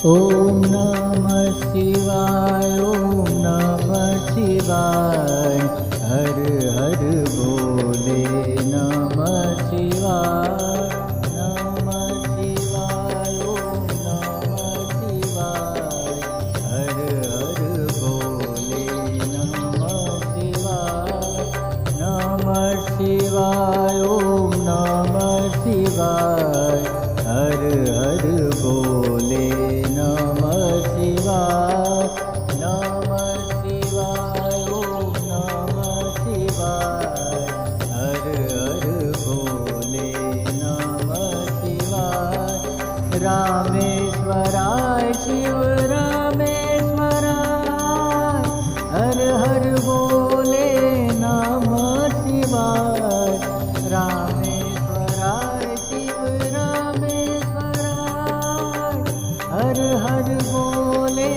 ओम नमः शिवाय, ओम नमः शिवाय, हर हर बोले नमः शिवाय, नमः शिवाय, ओम नमः शिवाय, हर हर बोले नमः शिवाय, नमः शिवाय, ओम नमः शिवाय, हर हर बोले नमः शिवाय, नमः शिवाय, ओम नमः शिवाय, हर हर बोले नमः शिवाय, रामेश्वराय शिव रामेश्वराय, हर हर बोले नमः शिवाय, रामेश्वराय शिव रामेश्वराय, हर हर बोले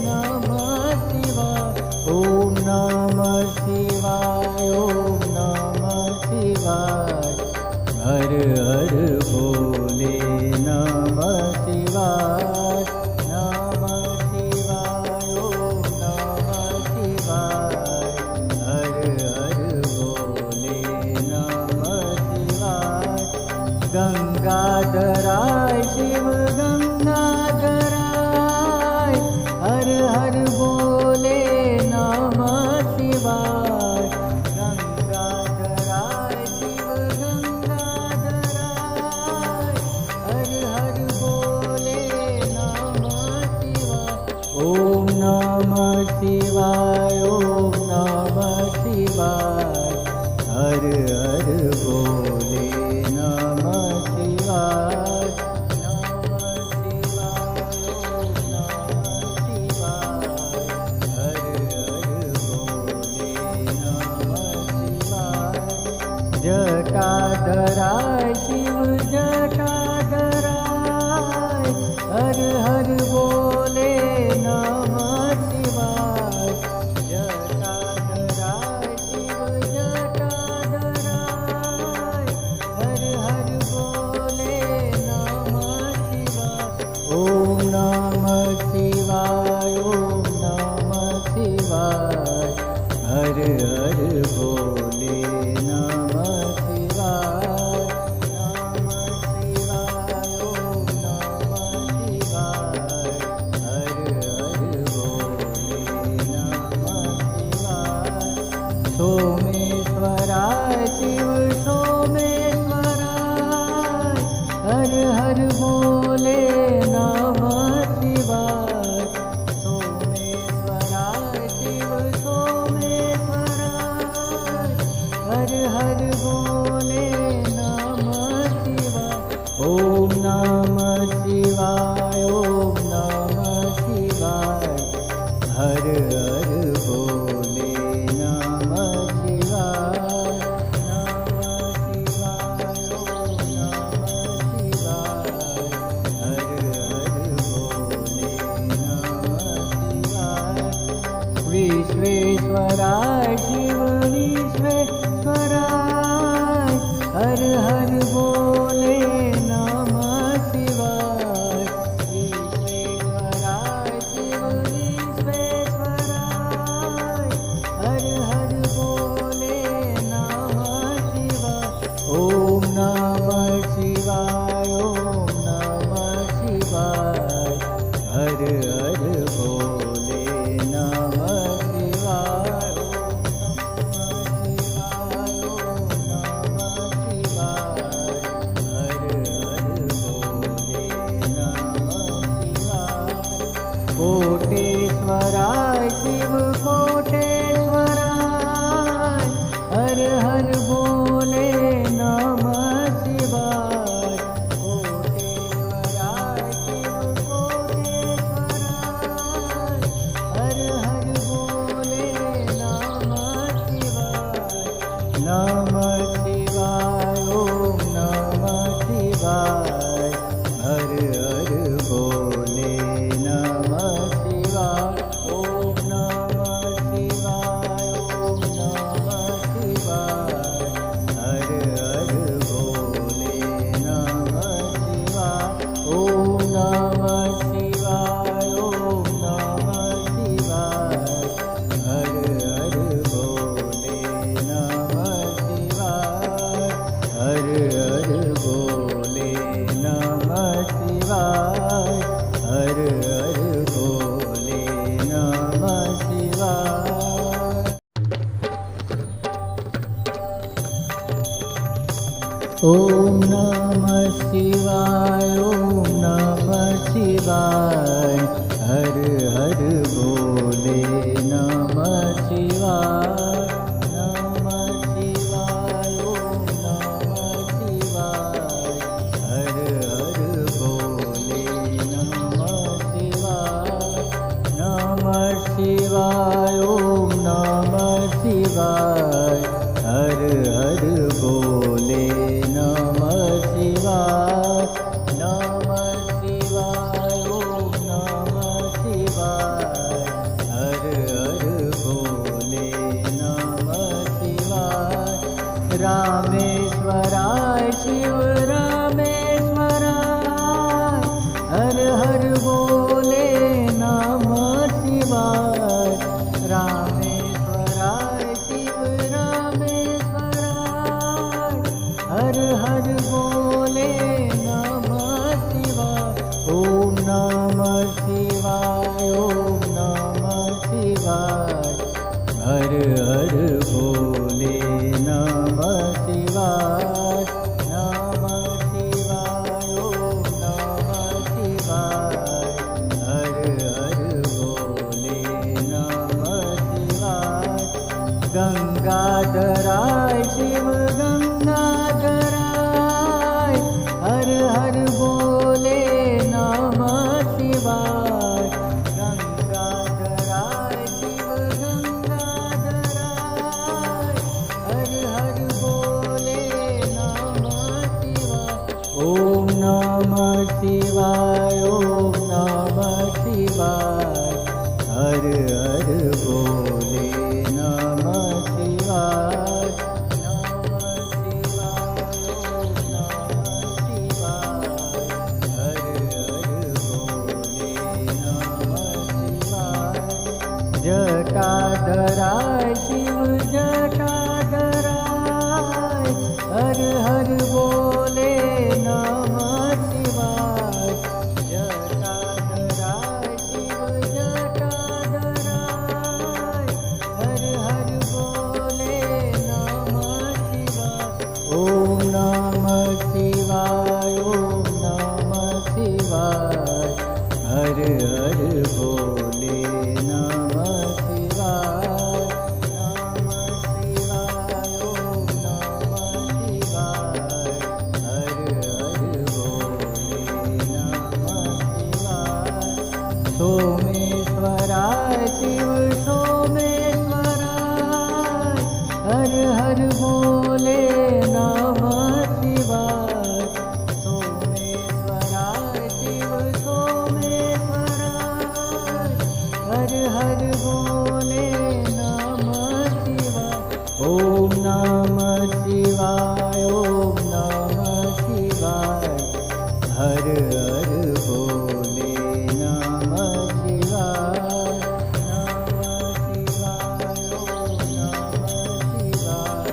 नमः शिवाय, ओम नमः शिवाय, ओम नमः शिवाय, हर हर बोले नमः शिवाय, नमः शिवाय, ओम नमः शिवाय, हर हर बोले नमः शिवाय, गंगाधराय शिव गंगाधराय, हर हर बोले नमः शिवाय, गंगाधराय शिव गंगाधराय, हर हर बोले नमः शिवाय, ओम नमः शिवाय, ओम नमः शिवाय, हर हर बोले नमः शिवाय, नमः शिवाय, ओम नमः शिवाय, हर हर बोले नमः शिवाय, जटाधराय शिव जटाधराय, हर हर बोले नमः शिवाय, जटाधराय शिव जटाधराय, हर हर बोले नमः शिवाय, ओम नमः शिवाय, ओम नमः शिवाय, हर हर बोले नमः शिवाय, नमः शिवाय, ओम नमः शिवाय, हर हर बोले नमः शिवाय, सोमेश्वराय शिव सोमेश्वराय, हर हर बोले नमः शिवाय, सोमेश्वराय शिव सोमेश्वराय, हर हर बोले नमः शिवाय, ओम नमः शिवाय, ओम नमः शिवाय, हर हर बोले नमः शिवाय, नमः शिवाय, ओम नमः शिवाय, हर हर बोले नमः शिवाय, विश्वेश्वराय शिव विश्वेश्वराय, हर हर बोले नमः शिवाय, विश्वेश्वराय शिव विश्वेश्वराय, हर हर बोले नमः शिवाय, ओम नमः शिवाय, ओम नमः शिवाय, हर हर बोले नमः शिवाय, ओम नमः शिवाय, हर हर बोले नमः शिवाय, कोटेश्वराय शिव कोटेश्वराय, हर हर बोले नमः शिवाय, कोटेश्वराय शिव कोटेश्वराय, हर हर बोले नमः शिवाय, नमः शिवाय, ओम नमः शिवाय, हर हर बोले नमः शिवाय, ओम ॐ नमः शिवाय ॐ नमः शिवाय हर हर बोले नमः शिवाय नमः शिवाय ॐ नमः शिवाय हर हर बोले नमः शिवाय नमः शिवाय ॐ नमः शिवाय हर हर बोले नमः शिवाय नमः शिवाय ॐ नमः शिवाय हर हर बोले नमः शिवाय रामेश्वराय शिव रामेश्वराय हर हर बोले नमः शिवाय रामेश्वराय शिव रामेश्वराय हर हर बोले नमः शिवाय ॐ नमः शिवाय ॐ नमः शिवाय हर हर बोले नमः शिवाय नमः शिवाय ॐ नमः शिवाय हर हर बोले नमः शिवाय गंगाधराय शिव गंगाधराय हर हर बोले नमः शिवाय गंगाधराय शिव गंगाधराय हर हर बोले नमः शिवाय ॐ नमः शिवाय ॐ नमः शिवाय हर हर बोले नमः शिवाय नमः शिवाय ॐ नमः शिवाय हर हर बोले नमः शिवाय जटाधराय शिव जटाधराय हर हर बोले नमः शिवाय जटाधराय शिव जटाधराय हर हर बोले नमः शिवाय ॐ नमः शिवाय ॐ नमः शिवाय हर हर बोले नमः शिवाय नमः शिवाय ॐ नमः शिवाय हर हर बोले नमः शिवाय सोमेश्वराय शिव सोमेश्वराय हर हर बोले नमः शिवाय सोमेश्वराय शिव सोमेश्वराय हर हर बोले नमः शिवाय ॐ नमः शिवाय ॐ नमः शिवाय हर हर बोले नमः शिवाय नमः शिवाय ॐ नमः शिवाय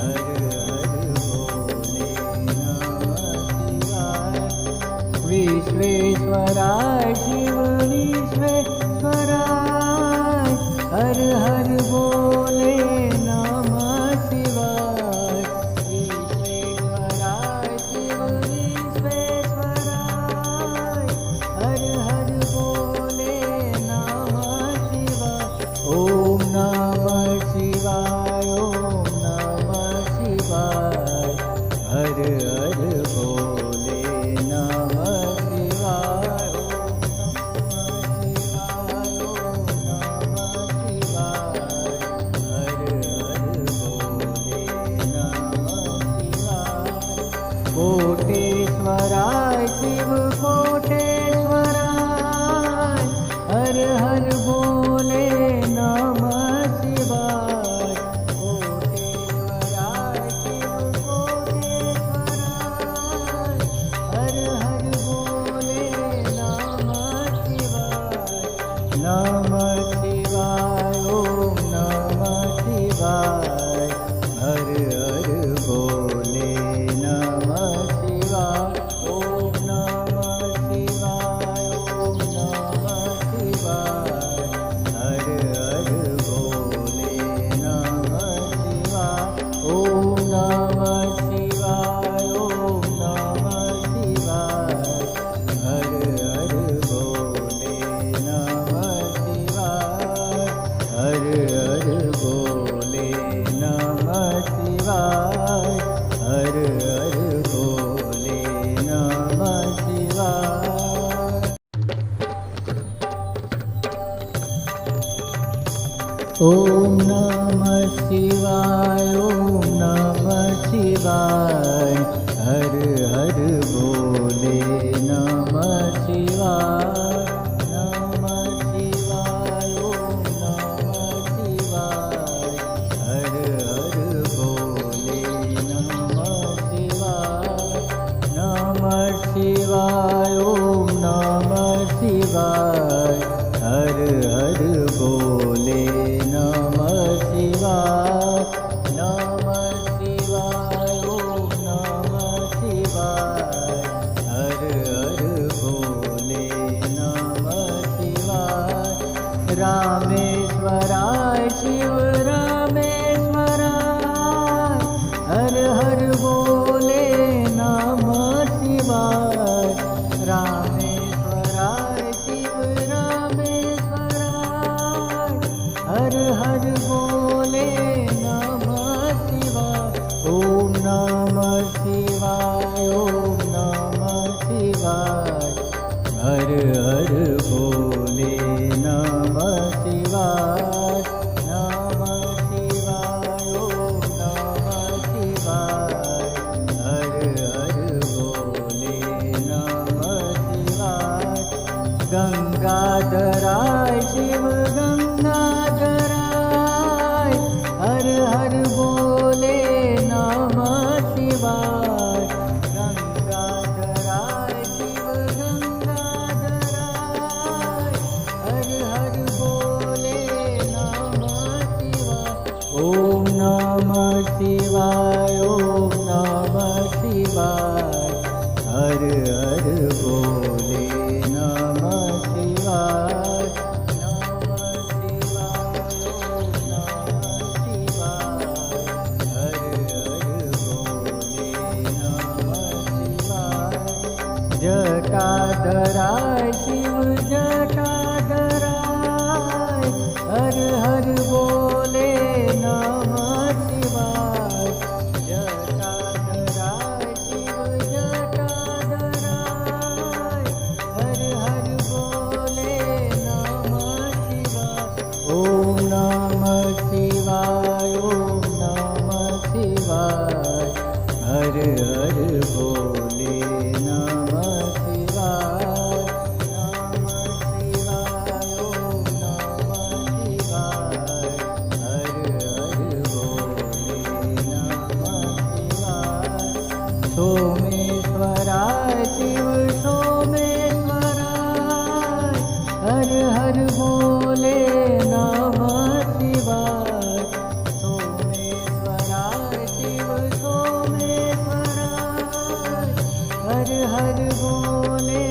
हर हर बोले नमः शिवाय विश्वेश्वराय शिव विश्वेश्वराय हर हर बोले नमः शिवाय विश्वेश्वराय शिव विश्वेश्वराय हर हर बोले नमः शिवाय ॐ नमः शिवाय ॐ नमः शिवाय हर हर बोले नमः शिवाय ॐ नमः शिवाय ॐ नमः शिवाय हर हर बोले नमः शिवाय कोटेश्वराय शिव कोटेश्वराय हर हर बोले नमः शिवाय कोटेश्वराय शिव कोटेश्वराय हर हर बोले नमः शिवाय नमः शिवाय ॐ नमः शिवाय हर हर बोले नमः शिवाय ॐ नमः शिवाय ॐ नमः शिवाय ॐ नमः शिवाय ॐ नमः शिवाय हर हर बोले नमः शिवाय नमः शिवाय ॐ नमः शिवाय हर हर बोले नमः शिवाय नमः शिवाय ॐ नमः शिवाय हर हर बोले नमः शिवाय नमः शिवाय ॐ नमः शिवाय हर हर बोले नमः शिवाय रामेश्वराय शिव रामेश्वराय हर हर बोले नमः शिवाय रामेश्वराय शिव रामेश्वराय हर हर बोले नमः शिवाय ॐ नमः शिवाय ॐ नमः शिवाय हर हर बोले नमः शिवाय नमः शिवाय ॐ नमः शिवाय हर हर बोले नमः शिवाय गंगाधराय शिव गंगाधराय हर हर बोले नमः शिवाय गंगाधराय शिव गंगाधराय हर हर बोले नमः शिवाय ॐ नमः शिवाय ॐ नमः शिवाय हर हर बोले नमः शिवाय नमः शिवाय ॐ नमः शिवाय हर हर बोले नमः शिवाय जटाधराय शिव जटाधराय हर हर बोले नमः शिवाय जटाधराय शिव जटाधराय हर हर बोले नमः शिवाय ॐ नमः शिवाय ॐ नमः शिवाय हर हर बोले नमः शिवाय नमः शिवाय ॐ नमः शिवाय हर हर बोले नमः शिवाय सोमेश्वराय शिव सोमेश्वराय हर हर बोले नमः शिवाय सोमेश्वराय शिव सोमेश्वराय हर हर बोले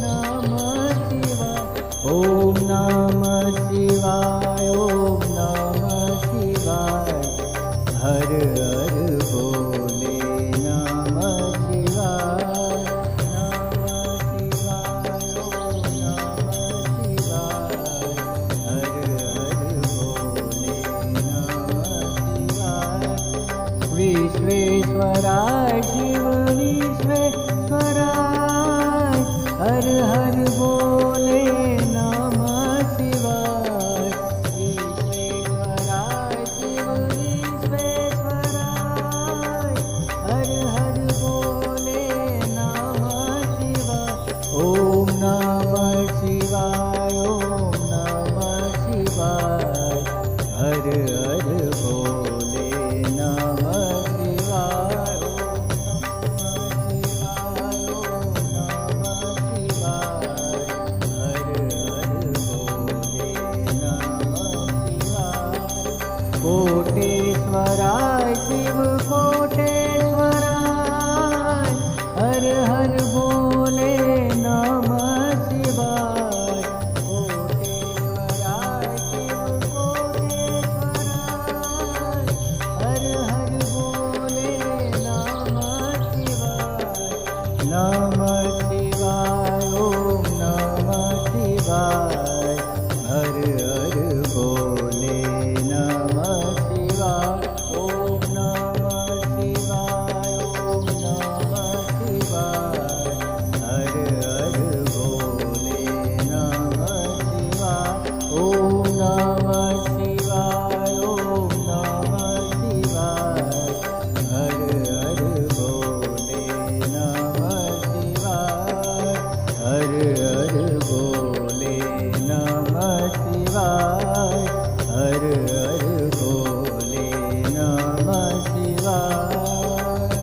नमः शिवाय ॐ नमः शिवाय ॐ नमः शिवाय हर हर बोले नमः शिवाय नमः शिवाय ॐ नमः शिवाय हर हर बोले नमः शिवाय विश्वेश्वराय शिव विश्वेश्वराय हर हर बोले नमः शिवाय विश्वेश्वराय शिव विश्वेश्वराय हर हर बोले नमः शिवाय ॐ नमः शिवाय ॐ नमः शिवाय हर हर बोले नमः शिवाय ॐ नमः शिवाय हर हर बोले नमः शिवाय कोटेश्वराय शिव कोटेश्वराय हर हर बोले नमः शिवाय कोटेश्वराय शिव कोटेश्वराय हर हर बोले नमः शिवाय नमः शिवाय ॐ नमः शिवाय हर हर बोले नमः शिवाय ॐ नमः शिवाय ॐ नमः शिवाय हर हर बोले नमः शिवाय ॐ नमः शिवाय હર હર બોલે નમઃ શિવાય.